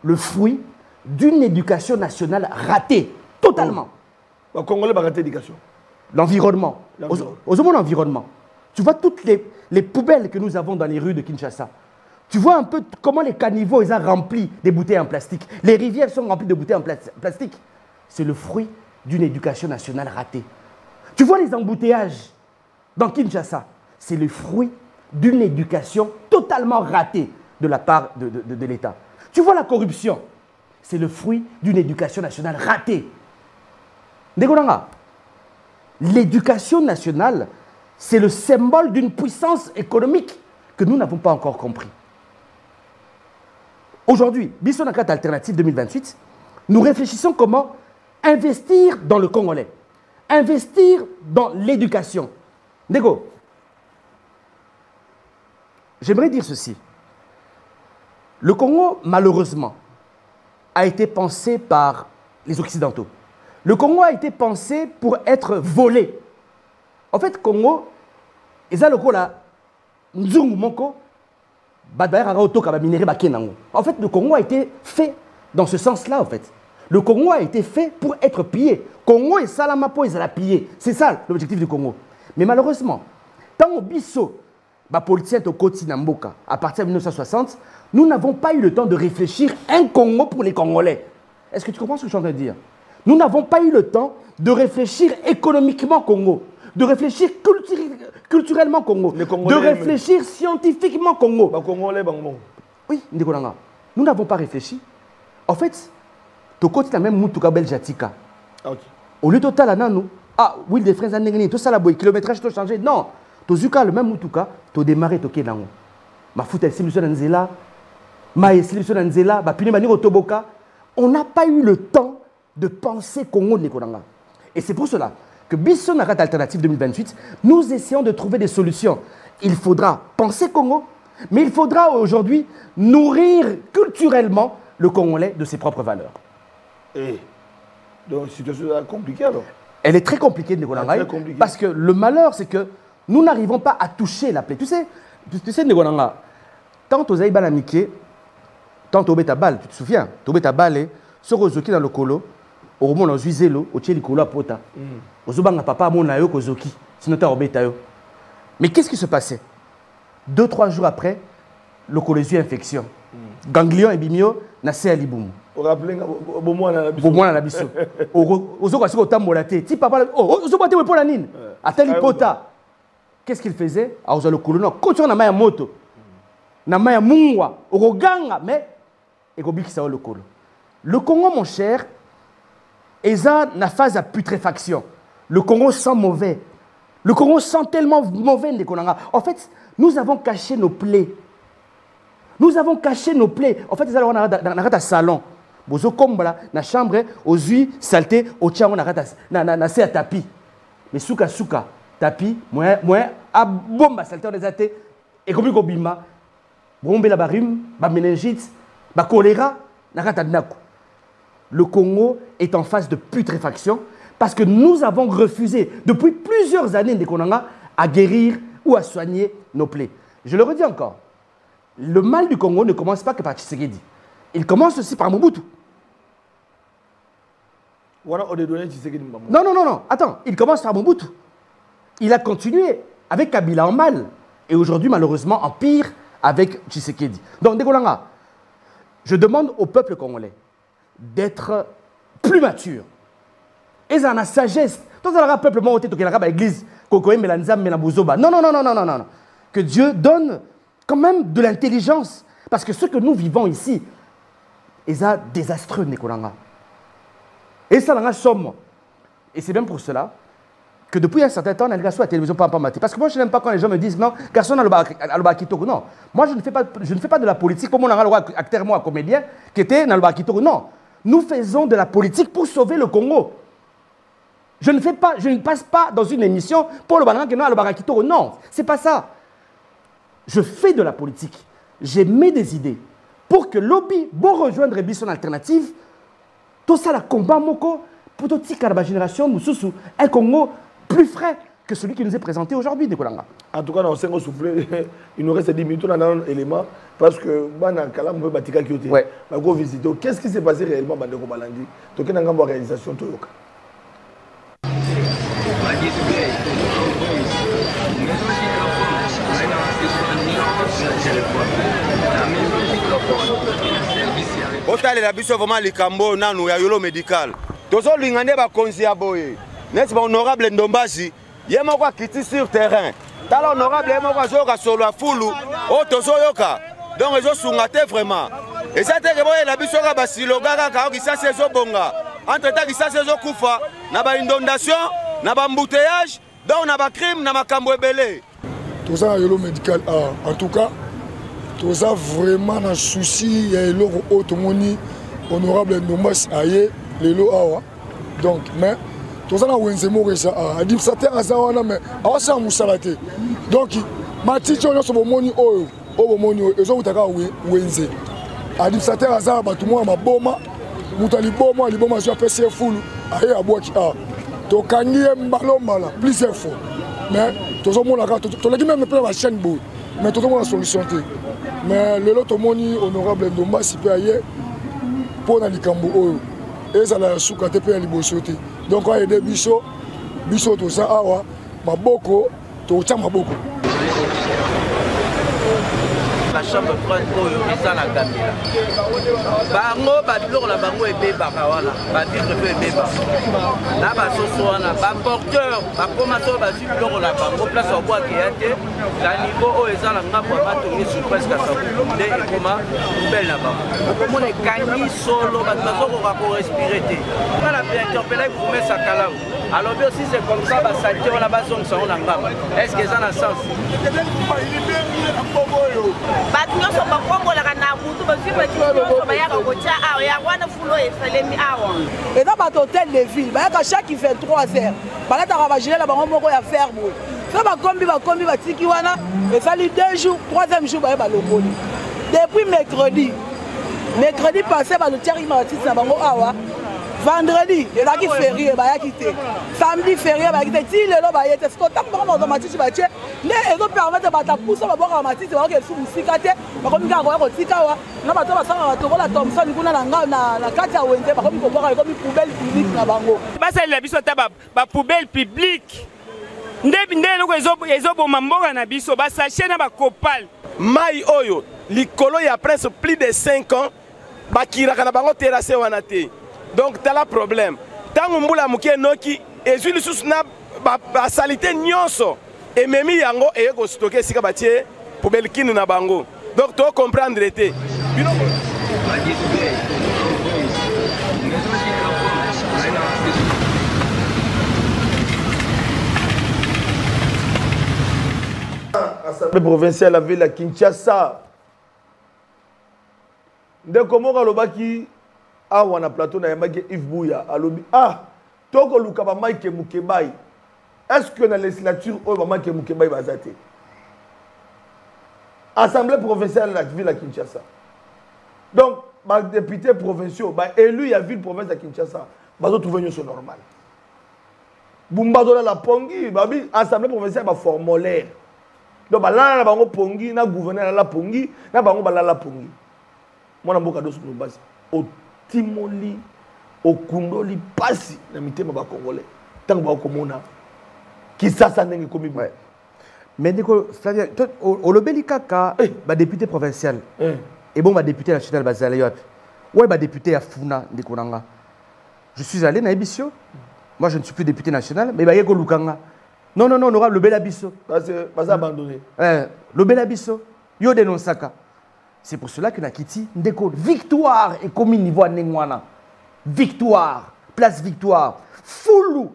le fruit d'une éducation nationale ratée, totalement. Le Congolais va rater l'éducation. L'environnement. Aux l'environnement. Tu vois toutes les poubelles que nous avons dans les rues de Kinshasa. Tu vois un peu comment les caniveaux ils ont rempli des bouteilles en plastique. Les rivières sont remplies de bouteilles en plastique. C'est le fruit d'une éducation nationale ratée. Tu vois les embouteillages dans Kinshasa. C'est le fruit d'une éducation totalement ratée de la part de l'État. Tu vois la corruption. C'est le fruit d'une éducation nationale ratée. L'éducation nationale, c'est le symbole d'une puissance économique que nous n'avons pas encore compris. Aujourd'hui, Bissonakat Alternative 2028, nous réfléchissons comment investir dans le Congolais, investir dans l'éducation. Nego, j'aimerais dire ceci. Le Congo, malheureusement, a été pensé par les Occidentaux. Le Congo a été pensé pour être volé. En fait, Congo, en fait, le Congo a été fait dans ce sens-là, en fait. Le Congo a été fait pour être pillé. Congo et Salamapo, ils ont pillé. C'est ça l'objectif du Congo. Mais malheureusement, tant au Bisso, politicien au Koti Namboka, à partir de 1960, nous n'avons pas eu le temps de réfléchir un Congo pour les Congolais. Est-ce que tu comprends ce que je suis en train de dire? Nous n'avons pas eu le temps de réfléchir économiquement Congo, de réfléchir culturellement Congo, de réfléchir scientifiquement Congo. Oui, nous n'avons pas réfléchi. En fait, Tokoti n'a même Moutouka Beljatika. Au lieu total, oui, des frères Anengeni, tout ça, le kilométrage, tout changé. Non, Tozuka, le même Moutouka, tu as démarré Toké Nango. Ma foute, Siliso Nanzela, Ma Siliso Nanzela, Puni Maniro Toboka. On n'a pas eu le temps de penser Congo Nekonanga. Et c'est pour cela que Bisso Nakat Alternative 2028, nous essayons de trouver des solutions. Il faudra penser Congo, mais il faudra aujourd'hui nourrir culturellement le Congolais de ses propres valeurs. Et donc, situation compliquée alors? Elle est très compliquée, Nekonanga, parce que le malheur, c'est que nous n'arrivons pas à toucher la plaie. Tu sais Nekonanga, tant aux Aïbala Miké, tant au Betabal, tu te souviens, au Betabal, sur Ozoki dans le colo, au moment où Zuizelo, au Tcheli Kolo à Pota, au Zobanga papa, mon ayo, Kozoki, sinon t'as Obetayo. Mais qu'est-ce qui se passait? 2-3 jours après, le colosie infection. Ganglion et bimio, nassé à Liboum. Vous rappelez, au moins la biso. Au Zoka, au Tambolate, ti papa, au Zobate, pour la nine. À Talipota. Qu'est-ce qu'il faisait? À Ozo le colono, quand on a maya moto, na maya mungwa, au Roganga, mais, et Gobiki sao le colo. Le Congo, mon cher, est dans la phase de putréfaction. Le Congo sent mauvais. Le Congo sent tellement mauvais. En fait, nous avons caché nos plaies. Nous avons caché nos plaies. En fait, nous avons un salon. Bozo kombala, na chambre, aux huiles, saleté, au tchang, on a un tapis. Mais souka, tapis, moi, à bomba, saleté, on a athées. Et comme il bima, bombe la barim, ba méningite, ba choléra, na ratadnaku. Le Congo est en phase de putréfaction parce que nous avons refusé depuis plusieurs années à guérir ou à soigner nos plaies. Je le redis encore, le mal du Congo ne commence pas que par Tshisekedi. Il commence aussi par Mobutu. Non, non, non, non. Attends, il commence par Mobutu. Il a continué avec Kabila en mal. Et aujourd'hui, malheureusement, en pire avec Tshisekedi. Donc, Degolanga, je demande au peuple congolais d'être plus mature. Et ça a la sagesse. Tout le peuple monté, tout le l'église, Kokoé, Melanzam, Melambuzoba. Non, non, non, non, non, non, non. Que Dieu donne quand même de l'intelligence. Parce que ce que nous vivons ici, c'est désastreux, Nikolanga. Et ça, là, somme. Et c'est même pour cela que depuis un certain temps, on a la télévision pas maté. Parce que moi, je n'aime pas quand les gens me disent non, garçon, à Kitoko. Non. Moi, je ne fais pas de la politique pour mon acteur, moi, comédien, qui était dans le Kitoko. Non. Nous faisons de la politique pour sauver le Congo. Je ne passe pas dans une émission pour le Barakitoro. Non, c'est pas ça. Je fais de la politique. J'ai mis des idées pour que lobby, pour rejoindre Bisson Alternative, tout ça, la combat moko, pour toute la génération, un Congo plus frais que celui qui nous est présenté aujourd'hui, Nikolanga. En tout cas, dans 5 soufflé, il nous reste 10 minutes, on a un élément, parce que ouais. Qu'est-ce qui s'est passé réellement, Bandeko Balandi? Tu as une réalisation, Toyoka. Otalela biso vraiment likambo nanu ya yolo médical. Tozo lingane ba konzi ya boye. N'est-ce pas honorable Ndombasi, yemo kwa kiti sur terrain. Tala honorable yemo kwa zoka solo afulu. O tozo yoka. Donc ezo sungate vraiment. Et ça te boye la biso ka basiloga ka ki ça sezo bonga. Entre temps ki ça sezo kufa na ba inondation, na ba embouteillage, donc na ba crime na makambo ebele. Tout ça yolo médical en tout cas tout ça vraiment un souci, il y a le automoni honorable Ndombasi aye lelo awa donc mais tout ça na wenzemo resa a dit ça terre azawana mais awa sa musalate donc matiti on so bomoni oyo o bomoni oyo ezo utaka wenze a dit ça terre azaba batu mo maboma mutali liboma zo apesi fulu aye abwaki to kangie mbalombala plusieurs fois mais tozo mona ka to leki même pe ba chaîne bo mais tozo mona solution te. Mais le lot moni honorable Ndombasi peut ailleurs pour dans likambo oyo et ça la souka te pe libosote donc on aider biso to ça awa maboko to tia maboko la chambre froide oyo eza na Gambia bango babiloko na bango ebebaka wana bavitre pe ebeba na basoso wana baporteur bakoma so bazwi biloko na bango place babwaki ya te na niveau oyo eza na ngambo ya batongi sur presque asabu nde ekoma poubele na bango okomona ekangi solo bato bazokoka korespire te wana pe interpellai promesa kalamu alobi aussi c'est comme ça basalite wana bazongisa ngo na ngambo est-ce que eza na sens bato nyonso bakombolaka na butu bazwi bati nyonso bayaka kotia awa yango wana fulo esalemi awa eza bato hôtel de ville bayaka chaque 23 heures balataka bagile na bango moko ya fer boye so bakombi batiki wana esali 2 jours 3e jour baye balongoli depuis mercredi passé balotiaki matiti na bango awa vendredi ezalaki férié bayaki te samedi férié bayaki te ti lelo baye te siko ntango bango baza matiti batie nde ezopermettre bato apusa babwaka matiti bayoka esu mosika te bakomi kaka koya kotika awa na bato basalaka tokola Thomson kuna na kati ya wenze bakomi kobwaka ekomi poubelle publique na bango basalela biso ata bapoubelle publique nde eloko ezoboma mboka na biso basache na bakopale mai oyo likolo ya presque plus de 5 ans bakiraka na bango terrasse wana te. Donc, tu as le problème. Tant que tu as noki, et tu as salité nyonso, et même yango, et tu as stocké si tu as pour belkine na bango. Donc, tu dois comprendre. Assemblée provinciale la ville à Kinshasa. De comment Lobaki awa na plateau na yamaki Yves Bouya alobi toko luka ba Mike Mukebai est-ce que na législature o ba Mike Mukebai bazate Assemblée provinciale la ville à Kinshasa donc ba député provinciaux ba élu ya ville province à Kinshasa bazo trouver nyoso normal bumba dola la pongi babi Assemblée provinciale ba formulaire donc ba la bango pongi na gouverneur la pongi na bango ba la pongi mwana mboka dosu Ndombasi Timoli okundoli pasi na mitema ba congolais tant ba komona qui ça ndenge komi ouais. Mais Nico, au lobeli kaka ba député provincial et bon ba député national bazali yapi ouais ba député à Funa ndikonanga je suis allé na Ebisio moi je ne suis plus député national mais ba yeko lukanga non honorable le Belabiso pas abandonné le Belabiso yo dénonçaka c'est pour cela que na kiti ndeko victoire et comme niveau à Nengwana victoire place victoire Foulou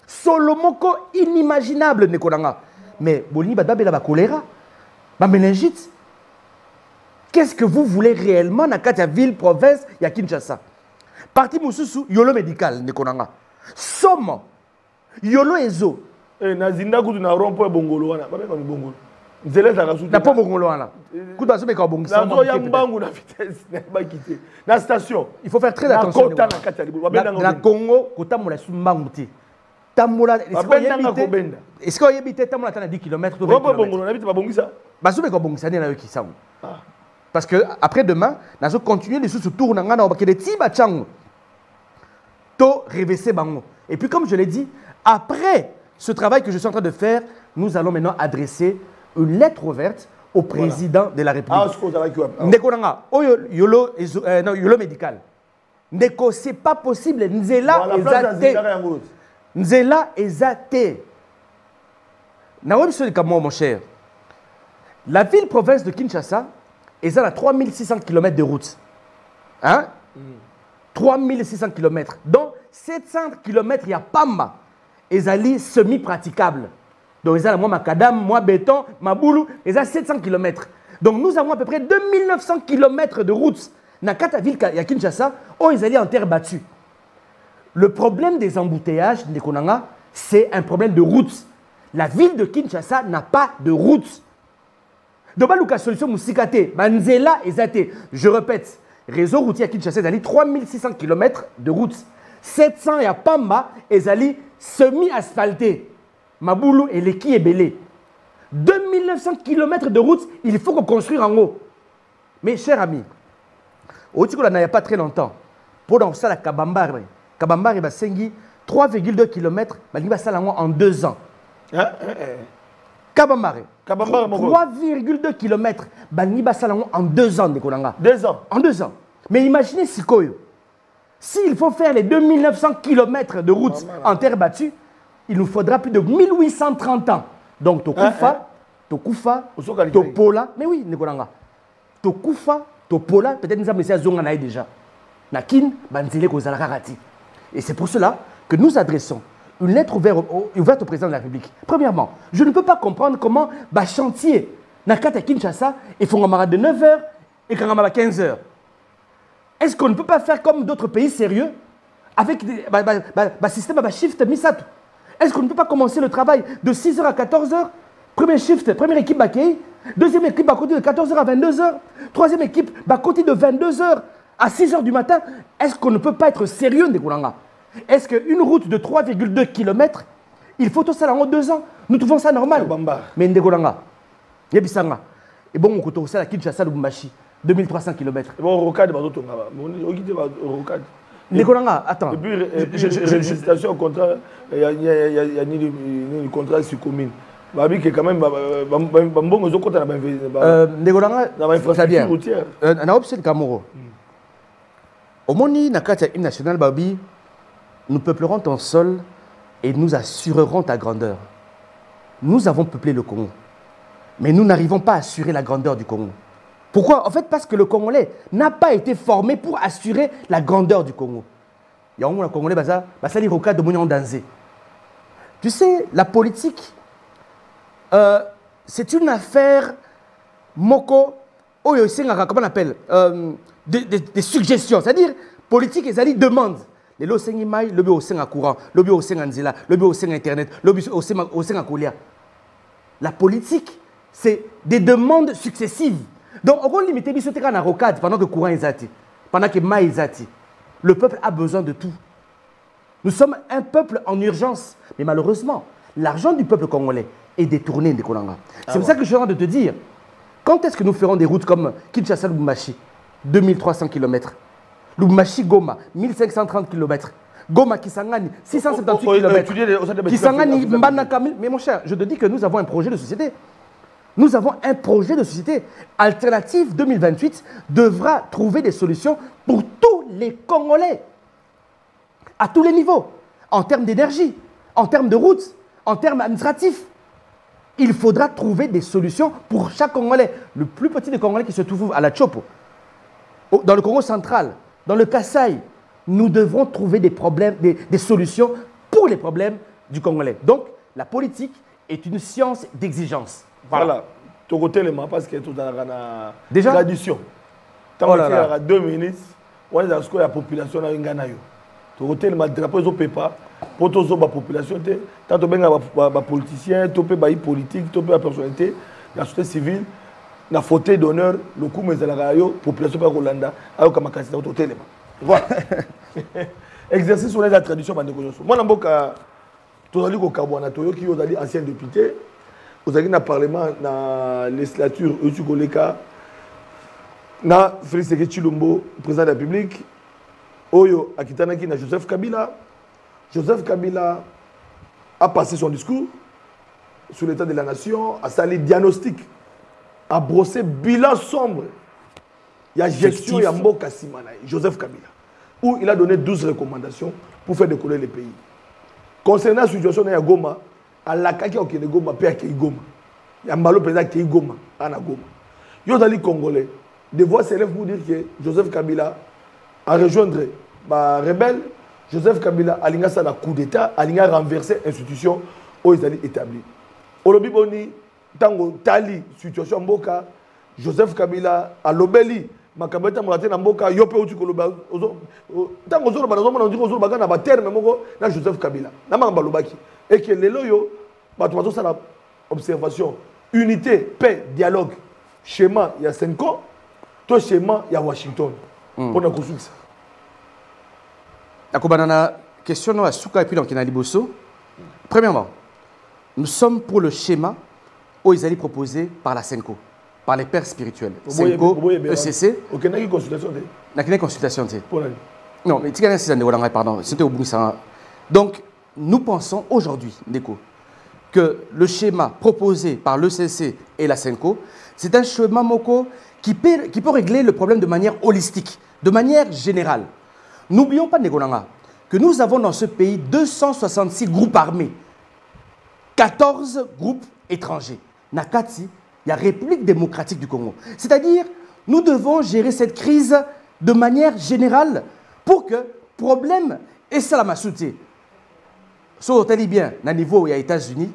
Solomoko inimaginable nekonanga mais boni badabela ba choléra ba méningite qu'est-ce que vous voulez réellement na kati ya ville province ya Kinshasa parti mususu yolo médical nekonanga somo yolo ezo nazinda kutu na rompo bongolo wana ba beka bongolo nzela za kasutu na po bongolo wana kutu aso beka bongisa na ya mbangu na vitesse na ba quitter na station il faut faire très attention na Congo kota mola su mbangu ti tamola est-ce que yebite tamola tana 10 km to 20 km bongolo na bita ba bongisa ba so beka bongisa ni na yoki sango parce que après demain nazo continuer les sous tourner ngana ba kede ti ba chango to reverser bango et puis comme je l'ai dit après ce travail que je suis en train de faire nous allons maintenant adresser une lettre ouverte au président de la République. Ndeko nanga, yolo médical. Ndeko, c'est pas possible. Nzela ezate. Nzela ezate. Mon cher. La ville-province de Kinshasa est à 3600 km de route. Hein? 3600 km. Donc 700 km, il y a Pamba. Ezali semi-praticable. Donc, ils ont macadam, moi béton, maboulou, ils ont 700 km. Donc, nous avons à peu près 2900 km de route. Dans la ville de Kinshasa, où ils allaient en terre battue. Le problème des embouteillages, c'est un problème de route. La ville de Kinshasa n'a pas de route. Donc, la solution, c'est Banzela et Zate. Je répète, réseau routier à Kinshasa, ils allaient 3600 km de route. 700 et à Pamba, ils allaient semi-asphaltés. Maboulou et l'équipe est belé. 2900 km de route, il faut qu'on construise en haut. Mes chers amis, au Tiko, il n'y a pas très longtemps, pour dans ça, la Kabambare, Kabambare va 3,2 km, il va ça en 2 ans. Kabambare, 3,2 km, il va ça en 2 ans. 2 ans. En 2 ans. Mais imaginez Sikoyo. S'il faut faire les 2900 km de route en terre battue, il nous faudra plus de 1830 ans. Donc, Tokufa, Topola, mais oui, Nekolanga. Tokufa, Topola, peut-être nous avons essayé à Zonganaï déjà. Nakin, Banzile, Kozalakarati. Et c'est pour cela que nous adressons une lettre ouverte au président de la République. Premièrement, je ne peux pas comprendre comment chantier, Nakata Kinshasa, et Fongamara de 9h et Kangamara de 15h. Est-ce qu'on ne peut pas faire comme d'autres pays sérieux avec un système de shift Misato? Est-ce qu'on ne peut pas commencer le travail de 6h à 14h? Premier shift, première équipe Bakei. Deuxième équipe à côté de 14h à 22h. Troisième équipe à côté de 22h à 6h du matin. Est-ce qu'on ne peut pas être sérieux, Ndekolanga? Est-ce qu'une route de 3,2 km, il faut tout ça en 2 ans? Nous trouvons ça normal. Mais Ndekolanga, Yebisanga, et bon, on peut ça à Kinshasa, Lubumbashi, 2300 km. Bon, Rocade, Ndekolanga, attends. Et puis, félicitations au contrat, il y a un contrat sur commune. Babi qui est quand même bon aux côtés Ndekolanga, c'est bien. On a observé Kamoro. Au Moni, Nakata hymne national, Babi, nous peuplerons ton sol et nous assurerons ta grandeur. Nous avons peuplé le Congo, mais nous n'arrivons pas à assurer la grandeur du Congo. Pourquoi? En fait, parce que le Congolais n'a pas été formé pour assurer la grandeur du Congo. Il y a un Congolais, tu sais, la politique, c'est une affaire moko, comment on appelle, des suggestions. C'est-à-dire, politique, ils allaient demandent. Les lots sont maï, le bio au courant, le bio au nzela, le bio au internet, le bio au colia. La politique, c'est des demandes successives. Donc, on va limiter les rocade pendant que le courant est zati, pendant que le maïs est zati. Le peuple a besoin de tout. Nous sommes un peuple en urgence. Mais malheureusement, l'argent du peuple congolais est détourné des Kolanga. C'est pour ça que je suis en train de te dire, quand est-ce que nous ferons des routes comme Kinshasa-Lubumbashi, 2300 km? Lubumbashi Goma, 1530 km. Goma Kisangani, 678 km. Kisangani Mbanaka. Mais mon cher, je te dis que nous avons un projet de société. Nous avons un projet de société. Alternative 2028 devra trouver des solutions pour tous les Congolais. À tous les niveaux. En termes d'énergie, en termes de routes, en termes administratifs. Il faudra trouver des solutions pour chaque Congolais. Le plus petit des Congolais qui se trouve à la Tchopo, dans le Congo central, dans le Kasaï, nous devrons trouver des problèmes, des solutions pour les problèmes du Congolais. Donc, la politique est une science d'exigence. Voilà. Tu côté les mains parce que tout dans la déjà tradition. Tant que tu as 2 minutes, on est dans ce que la population a une yo. Tu côté les drapeaux au pépa pour tous la population té tant tu benga ba politicien, tu peux ba politique, tu peux la personnalité, la société civile, la fauteuil d'honneur, le coup mais la yo population pas Rolanda, alors comme candidat au télé. Voilà. Exercice sur la tradition bande ko. Moi namboka tu as dit ko Kabwana to yo qui ont dit ancien député. Vous avez un parlement dans la législature Utugoleka, na Félix Tshisekedi Tshilombo, président de la République, Oyo Akitanaki na Joseph Kabila. Joseph Kabila a passé son discours sur l'état de la nation, a sali diagnostic, a brossé bilan sombre. Il y a gestion, il y a Mboka Simana, Joseph Kabila, où il a donné 12 recommandations pour faire décoller le pays. Concernant la situation de Goma, à la kaki au Kene Goma, puis à Kei Goma. Il y a Mbalo président Kei Goma, Ana Goma. Yo dali Congolais, des voix s'élèvent pour dire que Joseph Kabila a rejoindre les rebelles. Joseph Kabila a linga la coup d'état, a linga renversé l'institution où ils allaient établir. Olobi Boni, tango tali situation Mboka, Joseph Kabila a lobeli, makabeta murate na Mboka, yope uti koloba, tango zoro bana zomo na ndiko zoro baga na ba terme moko na Joseph Kabila. Na mamba lobaki. Et que les loyaux, ça la observation, unité, paix, dialogue, schéma, il y a 5 ans, tout schéma, il y a Washington. Pour la construction. La question à Souka et puis dans Kenaliboso. Premièrement, nous sommes pour le schéma où ils allaient proposer par la Senko, par les pères spirituels. Senko, ECC. Ok, n'a consultation. N'a consultation. Non, mais tu as un pardon. C'était au bout de ça. Donc, nous pensons aujourd'hui, Ndeko, que le schéma proposé par l'ECC et la Senko, c'est un schéma Moko qui peut régler le problème de manière holistique, de manière générale. N'oublions pas, Ndekolanga, que nous avons dans ce pays 266 groupes armés, 14 groupes étrangers. Nakati, il y a République démocratique du Congo. C'est-à-dire, nous devons gérer cette crise de manière générale pour que problème et salamasouté. Sur le bien, à niveau des États-Unis,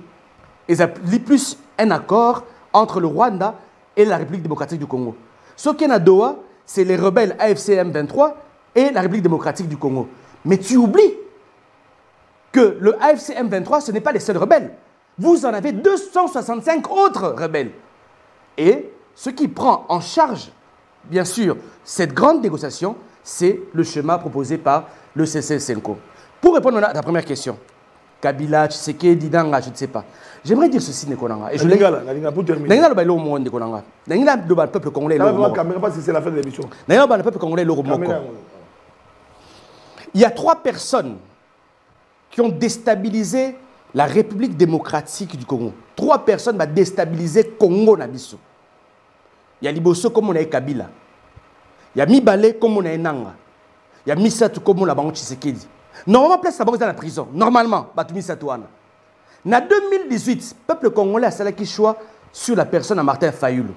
ils ont plus un accord entre le Rwanda et la République démocratique du Congo. Ce qui est à Doha, c'est les rebelles AFCM 23 et la République démocratique du Congo. Mais tu oublies que le AFCM 23, ce n'est pas les seuls rebelles. Vous en avez 265 autres rebelles. Et ce qui prend en charge, bien sûr, cette grande négociation, c'est le schéma proposé par le CC-Senko. Pour répondre à ta première question, Kabila, Tshisekedi, Danga, je ne sais pas. J'aimerais dire ceci, Nekonanga. Et je l'ai dit. Pour terminer. Le peuple congolais. C'est la fin de l'émission. Le peuple congolais. Il y a 3 personnes qui ont déstabilisé la République démocratique du Congo. 3 personnes ont déstabilisé le Congo. Il y a Liboso comme on a Kabila. Il y a Mibale comme on a Nanga. Il y a Misato comme on a Tshisekedi. Normalement, place la banque dans la prison. Normalement, Batumi Satouana. En 2018, le peuple congolais a salaki choix sur la personne de Martin Fayulu.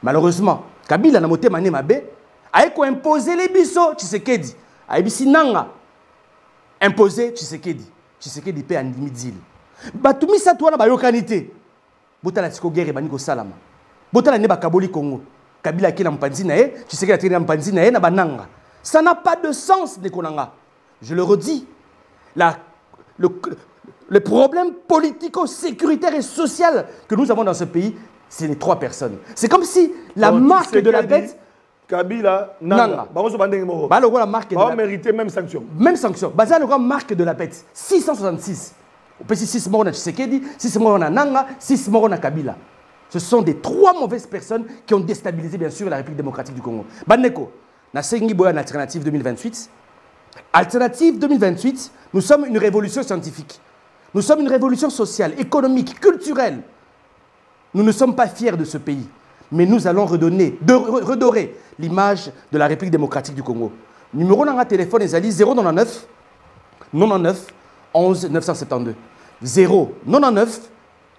Malheureusement, Kabila n'a moté mané mabé, a imposé les biso Tshisekedi. A ebisi nanga imposé Tshisekedi. Tshisekedi paie en limite. Batumi Satouana ba yokanité. Botala tiko guerre baniko salama. Botala ne ba kaboli Congo. Kabila ki na mpanzi na ye, Tshisekedi na mpanzi na ye na bananga. Ça n'a pas de sens, Nekonanga. Je le redis, le problème politico-sécuritaire et social que nous avons dans ce pays, c'est les 3 personnes. C'est comme si la marque de la bête... Kabila, Nanga. La marque de la mérité même sanction. Même sanction. Basé la marque de la bête. 666. On peut dire 6 morts na Tshisekedi, 6 morts na Nanga, 6 morts na Kabila. Ce sont des 3 mauvaises personnes qui ont déstabilisé, bien sûr, la République démocratique du Congo. Bandeko, Nasengi Boya Alternative 2028. Alternative 2028, nous sommes une révolution scientifique. Nous sommes une révolution sociale, économique, culturelle. Nous ne sommes pas fiers de ce pays, mais nous allons redorer l'image de la République démocratique du Congo. Numéro de téléphone est 099 99 11 972. 099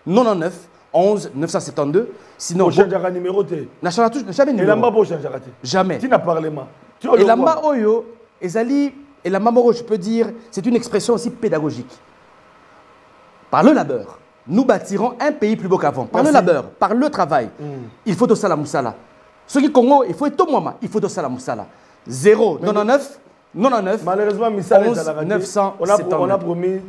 99 11 972. Sinon, change numéro. Jamais numéro. Jamais. Tu n'as pas parlé. Et la Maoyo, et la Mamoro, je peux dire, c'est une expression aussi pédagogique. Par le labeur, nous bâtirons un pays plus beau qu'avant. Par le labeur, par le travail, il faut tout ça la moussala. Ce qui Congo, il faut tout moi, il faut tout ça la moussala. 0 99 99. Malheureusement, 972. On a promis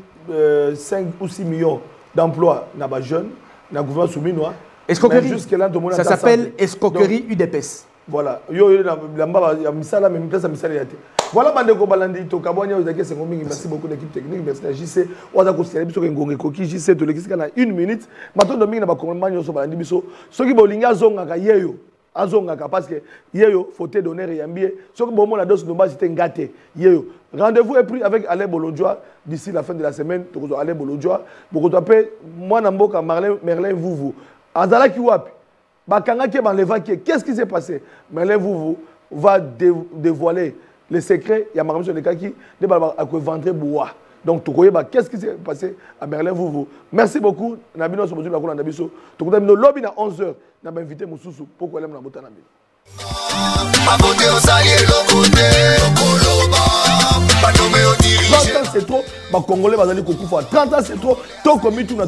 5 ou 6 millions d'emplois dans les jeunes, dans le gouvernement souminois. Escroquerie. Ça s'appelle escroquerie UDPS. Voilà. Voilà, merci beaucoup l'équipe technique, merci à JC. On a considéré que JC de l'équipe a 1 minute. Maintenant, nous avons ceux qui bolinga zonga yeyo. Azongaka parce que yeyo faut te donner yambié. Ceux qui bon la dose de base c'était gâté. Yeyo. Rendez-vous est pris avec Alain Bolodjoa d'ici la fin de la semaine. Alain Bolodjoa. Beaucoup d'appels. Moi Namboka Merlin Vouvou. Azala qui wapi. Bakanga qui qu'est-ce qui s'est passé? Merlin Vouvou va dévoiler les secrets. Il y a Maram Sonekaki de vendre bois. Donc, qu'est-ce qui s'est passé à Merlin Vouvou? Merci beaucoup. Nabino Sobozu la Kola Nabiso. Tu connais le lobby à 11h. N'a pas invité Moussoussou. Pourquoi elle aime la bota Nabi? C'est trop. Congolais, 30 ans c'est trop. Tant comme tout n'a